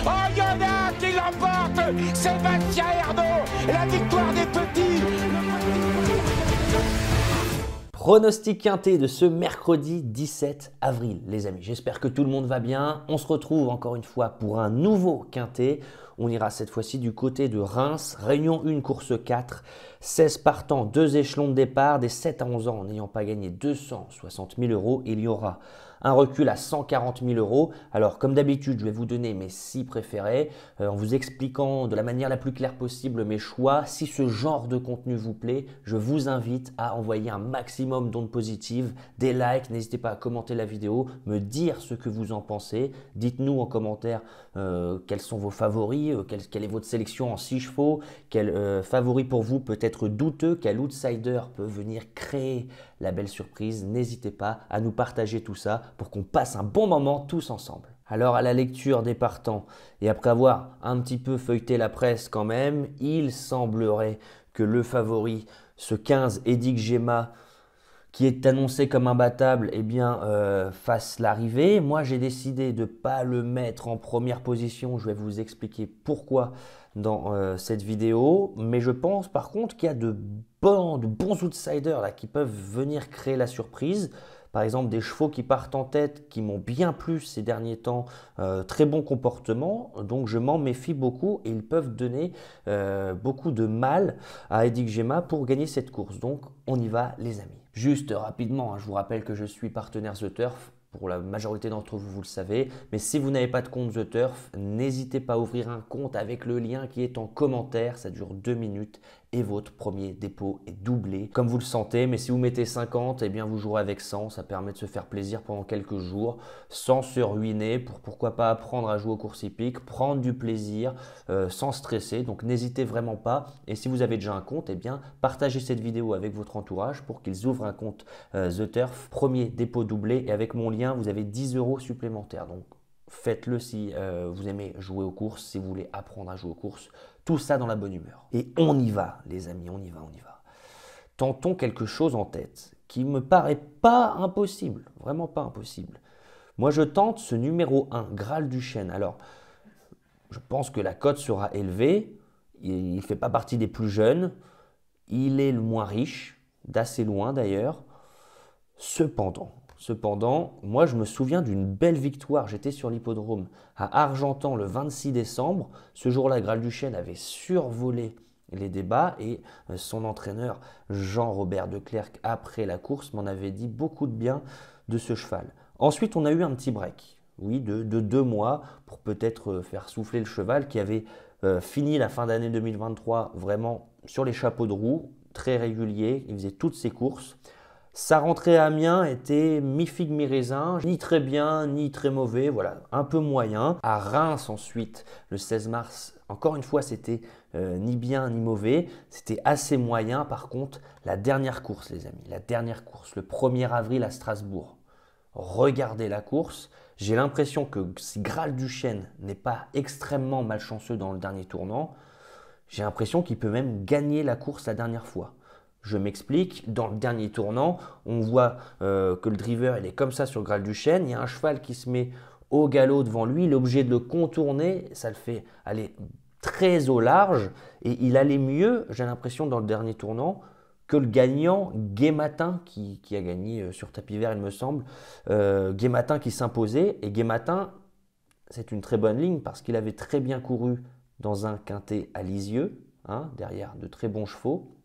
Oh, il y en a qui l'emporte. Sébastien Ernaud, la victoire des petits. Pronostic quintet de ce mercredi 17 avril, les amis. J'espère que tout le monde va bien. On se retrouve encore une fois pour un nouveau quintet. On ira cette fois-ci du côté de Reims. Réunion 1, course 4. 16 partants, 2 échelons de départ. Des 7 à 11 ans, n'ayant pas gagné 260 000 €. Il y aura un recul à 140 000 €. Alors, comme d'habitude, je vais vous donner mes 6 préférés en vous expliquant de la manière la plus claire possible mes choix. Si ce genre de contenu vous plaît, je vous invite à envoyer un maximum d'ondes positives, des likes. N'hésitez pas à commenter la vidéo, me dire ce que vous en pensez. Dites-nous en commentaire quels sont vos favoris, quelle est votre sélection en 6 chevaux, quel favori pour vous peut être douteux, quel outsider peut venir créer la belle surprise. N'hésitez pas à nous partager tout ça pour qu'on passe un bon moment tous ensemble. Alors à la lecture des partants et après avoir un petit peu feuilleté la presse quand même, il semblerait que le favori, ce 15 Edic Gemma, qui est annoncé comme imbattable, eh bien, fasse l'arrivée. Moi, j'ai décidé de ne pas le mettre en première position. Je vais vous expliquer pourquoi dans cette vidéo. Mais je pense par contre qu'il y a de bons outsiders là, qui peuvent venir créer la surprise. Par exemple, des chevaux qui partent en tête, qui m'ont bien plu ces derniers temps, très bon comportement. Donc, je m'en méfie beaucoup et ils peuvent donner beaucoup de mal à Edic Gemma pour gagner cette course. Donc, on y va les amis. Juste rapidement, je vous rappelle que je suis partenaire The Turf. Pour la majorité d'entre vous, vous le savez. Mais si vous n'avez pas de compte The Turf, n'hésitez pas à ouvrir un compte avec le lien qui est en commentaire. Ça dure 2 minutes et votre premier dépôt est doublé, comme vous le sentez. Mais si vous mettez 50, eh bien vous jouerez avec 100. Ça permet de se faire plaisir pendant quelques jours sans se ruiner pour pourquoi pas apprendre à jouer aux courses hippiques, prendre du plaisir sans stresser. Donc n'hésitez vraiment pas. Et si vous avez déjà un compte, eh bien partagez cette vidéo avec votre entourage pour qu'ils ouvrent un compte The Turf. Premier dépôt doublé et avec mon lien, vous avez 10 € supplémentaires. Donc faites-le si vous aimez jouer aux courses, si vous voulez apprendre à jouer aux courses. Tout ça dans la bonne humeur. Et on y va, les amis, on y va. Tentons quelque chose en tête qui me paraît pas impossible, vraiment pas impossible. Moi, je tente ce numéro 1, Graal du Chêne. Alors, je pense que la cote sera élevée. Il ne fait pas partie des plus jeunes. Il est le moins riche, d'assez loin d'ailleurs. Cependant, moi je me souviens d'une belle victoire. J'étais sur l'hippodrome à Argentan le 26 décembre. Ce jour-là, Graal du Chêne avait survolé les débats et son entraîneur Jean-Robert Declercq, après la course, m'en avait dit beaucoup de bien de ce cheval. Ensuite, on a eu un petit break, oui, de 2 mois pour peut-être faire souffler le cheval qui avait fini la fin d'année 2023 vraiment sur les chapeaux de roue, très régulier. Il faisait toutes ses courses. Sa rentrée à Amiens était mi-figue mi-raisin, ni très bien, ni très mauvais, voilà, un peu moyen. À Reims ensuite, le 16 mars, encore une fois, c'était ni bien ni mauvais, c'était assez moyen. Par contre, la dernière course, les amis, la dernière course, le 1er avril à Strasbourg. Regardez la course, j'ai l'impression que si Graal du Chêne n'est pas extrêmement malchanceux dans le dernier tournant, j'ai l'impression qu'il peut même gagner la course la dernière fois. Je m'explique, dans le dernier tournant, on voit que le driver il est comme ça sur Graal du Chêne, il y a un cheval qui se met au galop devant lui, il est obligé de le contourner, ça le fait aller très au large et il allait mieux, j'ai l'impression, dans le dernier tournant que le gagnant Gai Matin qui a gagné sur tapis vert il me semble, Gai Matin qui s'imposait. Et Gai Matin, c'est une très bonne ligne parce qu'il avait très bien couru dans un quintet à Lisieux, derrière de très bons chevaux.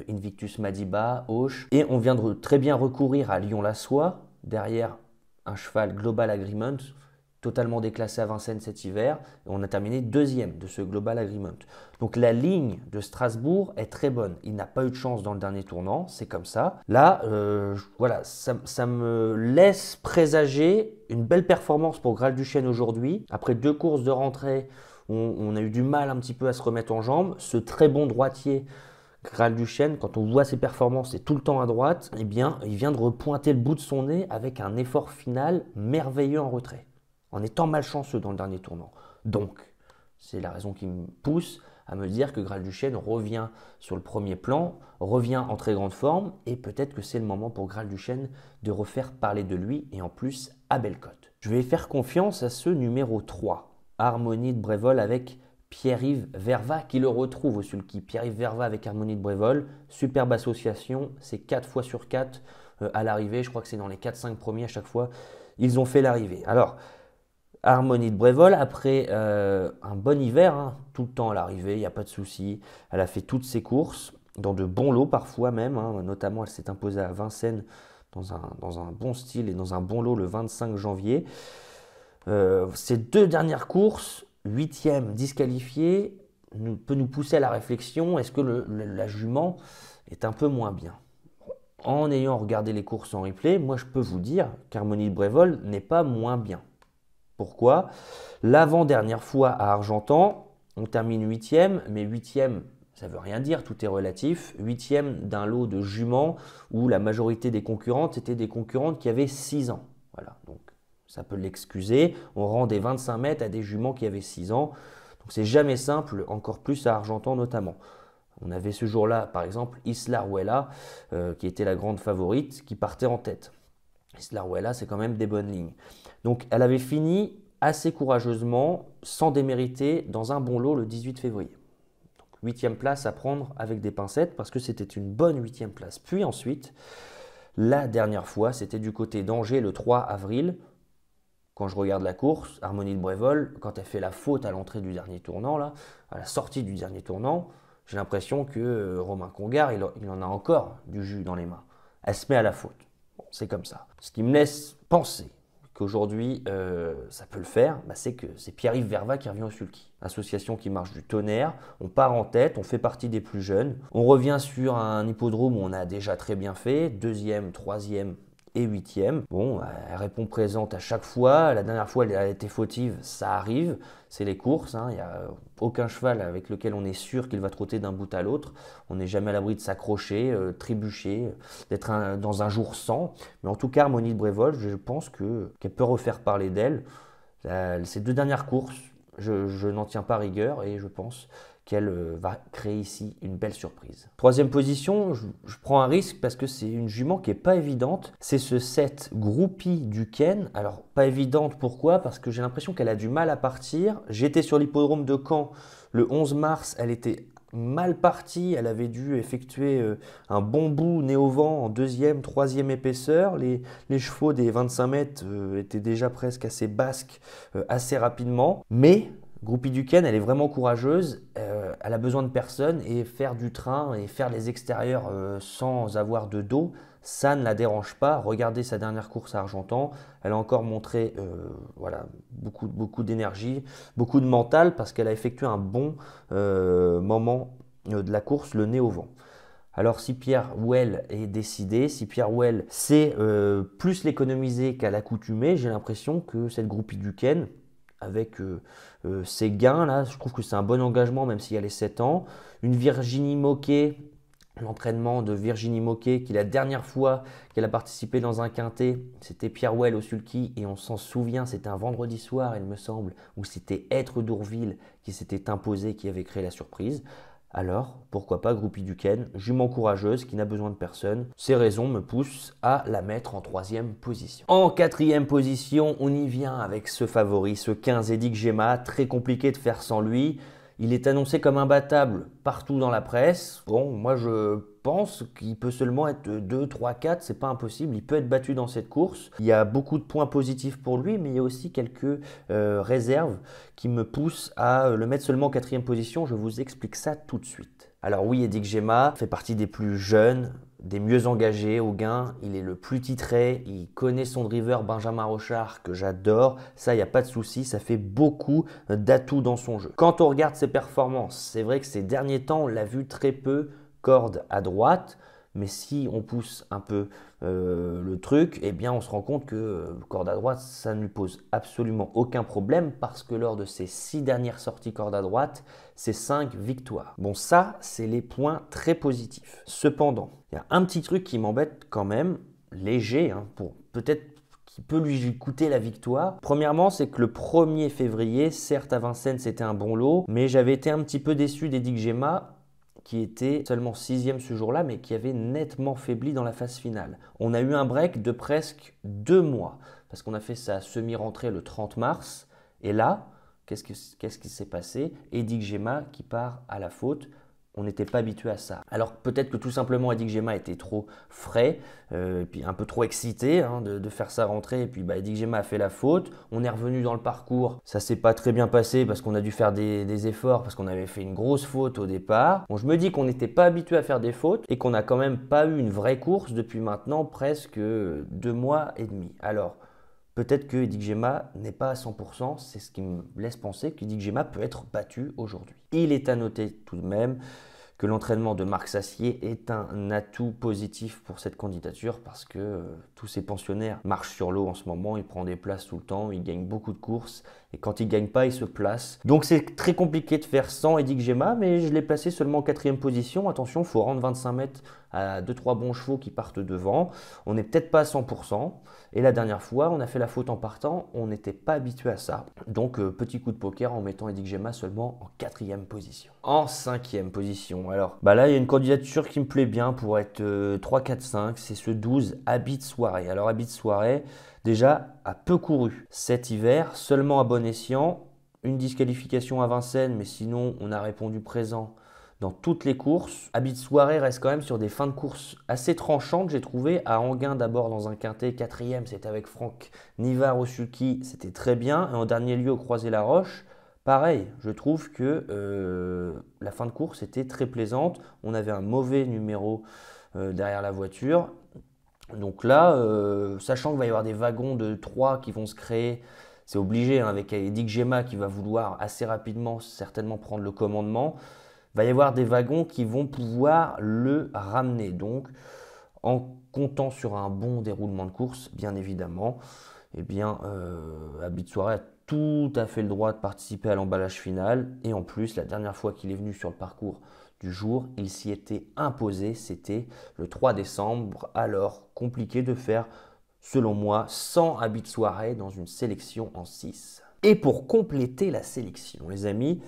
Invictus Madiba, Auch. Et on vient de très bien recourir à Lyon-la-Soie, derrière un cheval Global Agreement, totalement déclassé à Vincennes cet hiver. Et on a terminé 2e de ce Global Agreement. Donc la ligne de Strasbourg est très bonne. Il n'a pas eu de chance dans le dernier tournant, c'est comme ça. Là, voilà, ça me laisse présager une belle performance pour Graal du Chêne aujourd'hui. Après 2 courses de rentrée, on a eu du mal un petit peu à se remettre en jambes. Ce très bon droitier Graal du Chêne, quand on voit ses performances et tout le temps à droite, eh bien, il vient de repointer le bout de son nez avec un effort final merveilleux en retrait, en étant malchanceux dans le dernier tournant. Donc, c'est la raison qui me pousse à me dire que Graal du Chêne revient sur le premier plan, revient en très grande forme, et peut-être que c'est le moment pour Graal du Chêne de refaire parler de lui, et en plus à belle cote. Je vais faire confiance à ce numéro 3, Harmonie de Brévol avec Pierre-Yves Verva qui le retrouve au sulky. Pierre-Yves Verva avec Harmonie de Brévol, superbe association, c'est 4 fois sur 4 à l'arrivée, je crois que c'est dans les 4-5 premiers à chaque fois, ils ont fait l'arrivée. Alors, Harmonie de Brévol, après un bon hiver, hein, tout le temps à l'arrivée, il n'y a pas de souci, elle a fait toutes ses courses, dans de bons lots parfois même, hein, notamment elle s'est imposée à Vincennes dans un bon style et dans un bon lot le 25 janvier. Ces 2 dernières courses, 8e disqualifiée, peut nous pousser à la réflexion, est-ce que la jument est un peu moins bien? En ayant regardé les courses en replay, moi je peux vous dire qu'Harmonie de Brévol n'est pas moins bien. Pourquoi? L'avant-dernière fois à Argentan, on termine 8e, mais 8e, ça ne veut rien dire, tout est relatif. 8e d'un lot de juments où la majorité des concurrentes étaient des concurrentes qui avaient 6 ans. Voilà, donc ça peut l'excuser. On rend des 25 mètres à des juments qui avaient 6 ans. Donc c'est jamais simple, encore plus à Argentan notamment. On avait ce jour-là, par exemple, Isla Ruella, qui était la grande favorite, qui partait en tête. Isla Ruella, c'est quand même des bonnes lignes. Donc elle avait fini assez courageusement, sans démériter, dans un bon lot le 18 février. 8e place à prendre avec des pincettes parce que c'était une bonne 8e place. Puis ensuite, la dernière fois, c'était du côté d'Angers le 3 avril. Quand je regarde la course, Harmonie de Brévol, quand elle fait la faute à l'entrée du dernier tournant, là, à la sortie du dernier tournant, j'ai l'impression que Romain Congar, il en a encore du jus dans les mains. Elle se met à la faute. Bon, c'est comme ça. Ce qui me laisse penser qu'aujourd'hui, ça peut le faire, c'est que c'est Pierre-Yves Verva qui revient au sulky. Association qui marche du tonnerre, on part en tête, on fait partie des plus jeunes. On revient sur un hippodrome où on a déjà très bien fait, 2e, 3e et 8e. Bon, elle répond présente à chaque fois. La dernière fois, elle a été fautive, ça arrive. C'est les courses, hein. Il n'y a aucun cheval avec lequel on est sûr qu'il va trotter d'un bout à l'autre. On n'est jamais à l'abri de s'accrocher, trébucher, d'être dans un jour sans. Mais en tout cas, Harmonie de Brévol, je pense qu'elle peut refaire parler d'elle. Ces 2 dernières courses, je n'en tiens pas rigueur et je pense qu'elle va créer ici une belle surprise. 3e position, je prends un risque parce que c'est une jument qui n'est pas évidente. C'est ce 7 Groupie du Ken. Alors, pas évidente, pourquoi? Parce que j'ai l'impression qu'elle a du mal à partir. J'étais sur l'hippodrome de Caen le 11 mars, elle était mal partie. Elle avait dû effectuer un bon bout nez au vent en 2e, 3e épaisseur. Les chevaux des 25 mètres étaient déjà presque assez basques assez rapidement. Mais Groupie du Ken, elle est vraiment courageuse, elle a besoin de personne et faire du train et faire les extérieurs sans avoir de dos, ça ne la dérange pas. Regardez sa dernière course à Argentan, elle a encore montré voilà, beaucoup d'énergie, beaucoup de mental parce qu'elle a effectué un bon moment de la course, le nez au vent. Alors si Pierre Well est décidé, si Pierre Well sait plus l'économiser qu'à l'accoutumée, j'ai l'impression que cette Groupie du Ken, avec ses gains là, je trouve que c'est un bon engagement même s'il y a les 7 ans. Une Virginie Moquet, l'entraînement de Virginie Moquet qui la dernière fois qu'elle a participé dans un quintet, c'était Pierre Well au sulky et on s'en souvient, c'était un vendredi soir il me semble, où c'était Être d'Ourville qui s'était imposé, qui avait créé la surprise. Alors, pourquoi pas Groupie du Ken, jument courageuse qui n'a besoin de personne. Ces raisons me poussent à la mettre en 3e position. En 4e position, on y vient avec ce favori, ce 15 Edic Gemma, très compliqué de faire sans lui. Il est annoncé comme imbattable partout dans la presse. Bon, moi je pense qu'il peut seulement être 2, 3, 4, c'est pas impossible. Il peut être battu dans cette course. Il y a beaucoup de points positifs pour lui, mais il y a aussi quelques réserves qui me poussent à le mettre seulement en 4e position. Je vous explique ça tout de suite. Alors oui, Edic Gemma fait partie des plus jeunes, des mieux engagés au gain. Il est le plus titré, il connaît son driver Benjamin Rochard que j'adore. Ça, il n'y a pas de souci, ça fait beaucoup d'atouts dans son jeu. Quand on regarde ses performances, c'est vrai que ces derniers temps, on l'a vu très peu corde à droite. Mais si on pousse un peu le truc, eh bien on se rend compte que corde à droite, ça ne lui pose absolument aucun problème parce que lors de ses 6 dernières sorties corde à droite, c'est 5 victoires. Bon, ça, c'est les points très positifs. Cependant, il y a un petit truc qui m'embête quand même, léger, hein, pour peut-être qui peut lui coûter la victoire. Premièrement, c'est que le 1er février, certes à Vincennes, c'était un bon lot, mais j'avais été un petit peu déçu d'Edic Gemma, qui était seulement 6e ce jour-là, mais qui avait nettement faibli dans la phase finale. On a eu un break de presque 2 mois, parce qu'on a fait sa semi-rentrée le 30 mars, et là, Qu'est-ce qui s'est passé? Eddie Gema qui part à la faute. On n'était pas habitué à ça. Alors peut-être que tout simplement Eddie Gema était trop frais, et puis un peu trop excité de faire ça rentrer. Et puis Eddie Gema a fait la faute. On est revenu dans le parcours. Ça s'est pas très bien passé parce qu'on a dû faire des efforts parce qu'on avait fait une grosse faute au départ. Bon, je me dis qu'on n'était pas habitué à faire des fautes et qu'on n'a quand même pas eu une vraie course depuis maintenant presque 2 mois et demi. Alors peut-être que Eddie Gema n'est pas à 100%, c'est ce qui me laisse penser qu'Eddie Gema peut être battu aujourd'hui. Il est à noter tout de même que l'entraînement de Marc Sassier est un atout positif pour cette candidature parce que tous ces pensionnaires marchent sur l'eau en ce moment, il prend des places tout le temps, il gagne beaucoup de courses et quand il ne gagne pas, il se place. Donc c'est très compliqué de faire sans Eddie Gema, mais je l'ai placé seulement en 4e position. Attention, il faut rendre 25 mètres à 2-3 bons chevaux qui partent devant. On n'est peut-être pas à 100%. Et la dernière fois, on a fait la faute en partant, on n'était pas habitué à ça. Donc petit coup de poker en mettant Eddie Gema seulement en 4e position. En 5e position, alors là il y a une candidature qui me plaît bien pour être 3, 4, 5, c'est ce 12 Habit de Soirée. Alors Habit de Soirée, déjà a peu couru cet hiver, seulement à bon escient, une disqualification à Vincennes, mais sinon on a répondu présent dans toutes les courses. Habit de Soirée reste quand même sur des fins de course assez tranchantes, j'ai trouvé. À Enghien d'abord dans un quintet, 4e, c'était avec Franck Nivard au sulky, c'était très bien. Et en dernier lieu au Croisé-la-Roche, pareil, je trouve que la fin de course était très plaisante. On avait un mauvais numéro derrière la voiture. Donc là, sachant qu'il va y avoir des wagons de 3 qui vont se créer, c'est obligé, avec Eddie Gema qui va vouloir assez rapidement certainement prendre le commandement, il va y avoir des wagons qui vont pouvoir le ramener. Donc, en comptant sur un bon déroulement de course, bien évidemment, Habit de Soirée a tout à fait le droit de participer à l'emballage final. Et en plus, la dernière fois qu'il est venu sur le parcours du jour, il s'y était imposé. C'était le 3 décembre. Alors, compliqué de faire, selon moi, 100 Habit de Soirée dans une sélection en 6. Et pour compléter la sélection, les amis,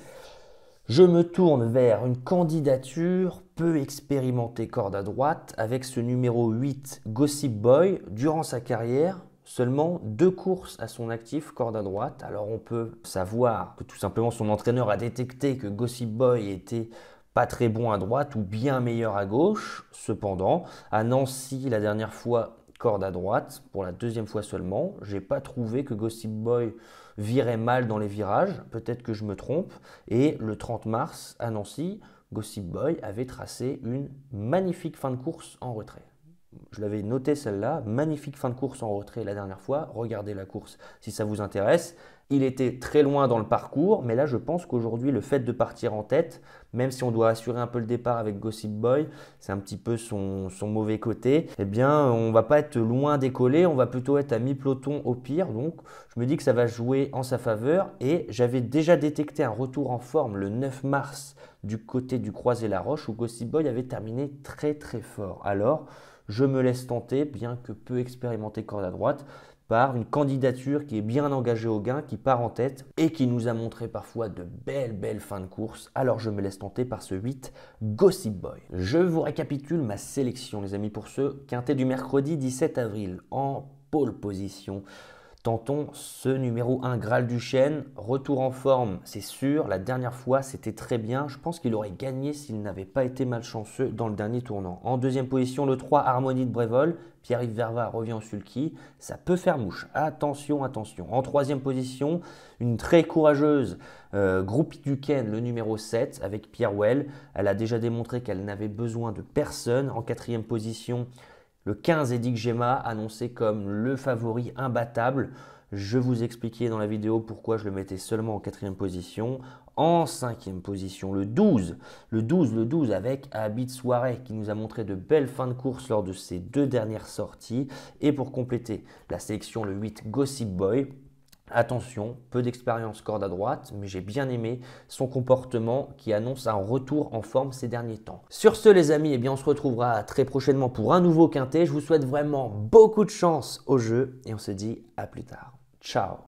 je me tourne vers une candidature peu expérimentée corde à droite avec ce numéro 8 Gossip Boy. Durant sa carrière, seulement 2 courses à son actif corde à droite. Alors on peut savoir que tout simplement son entraîneur a détecté que Gossip Boy était pas très bon à droite ou bien meilleur à gauche. Cependant, à Nancy la dernière fois corde à droite, pour la 2e fois seulement, j'ai pas trouvé que Gossip Boy virait mal dans les virages, peut-être que je me trompe. Et le 30 mars à Nancy, Gossip Boy avait tracé une magnifique fin de course en retrait. Je l'avais noté celle-là, magnifique fin de course en retrait la dernière fois. Regardez la course si ça vous intéresse. Il était très loin dans le parcours, mais là je pense qu'aujourd'hui le fait de partir en tête, même si on doit assurer un peu le départ avec Gossip Boy, c'est un petit peu son mauvais côté, eh bien on va pas être loin décollé, on va plutôt être à mi-peloton au pire. Donc je me dis que ça va jouer en sa faveur et j'avais déjà détecté un retour en forme le 9 mars du côté du Croisé-la-Roche où Gossip Boy avait terminé très très fort. Alors je me laisse tenter, bien que peu expérimenté corde à droite, par une candidature qui est bien engagée au gain, qui part en tête et qui nous a montré parfois de belles fins de course. Alors je me laisse tenter par ce 8 Gossip Boy. Je vous récapitule ma sélection les amis pour ce quintet du mercredi 17 avril. En pole position, tentons ce numéro 1 Graal du Chêne, retour en forme, c'est sûr. La dernière fois, c'était très bien. Je pense qu'il aurait gagné s'il n'avait pas été malchanceux dans le dernier tournant. En 2e position, le 3 Harmonie de Brévol. Pierre-Yves Verva revient au sulky. Ça peut faire mouche. Attention, attention. En 3e position, une très courageuse Groupie Duquesne, le numéro 7, avec Pierre Well. Elle a déjà démontré qu'elle n'avait besoin de personne. En 4e position, le 15 Eddie Gema, annoncé comme le favori imbattable. Je vous expliquais dans la vidéo pourquoi je le mettais seulement en 4e position. En 5e position, le 12 avec Habit de Soirée qui nous a montré de belles fins de course lors de ses 2 dernières sorties. Et pour compléter la sélection, le 8 Gossip Boy. Attention, peu d'expérience corde à droite, mais j'ai bien aimé son comportement qui annonce un retour en forme ces derniers temps. Sur ce les amis, on se retrouvera très prochainement pour un nouveau quintet. Je vous souhaite vraiment beaucoup de chance au jeu et on se dit à plus tard. Ciao.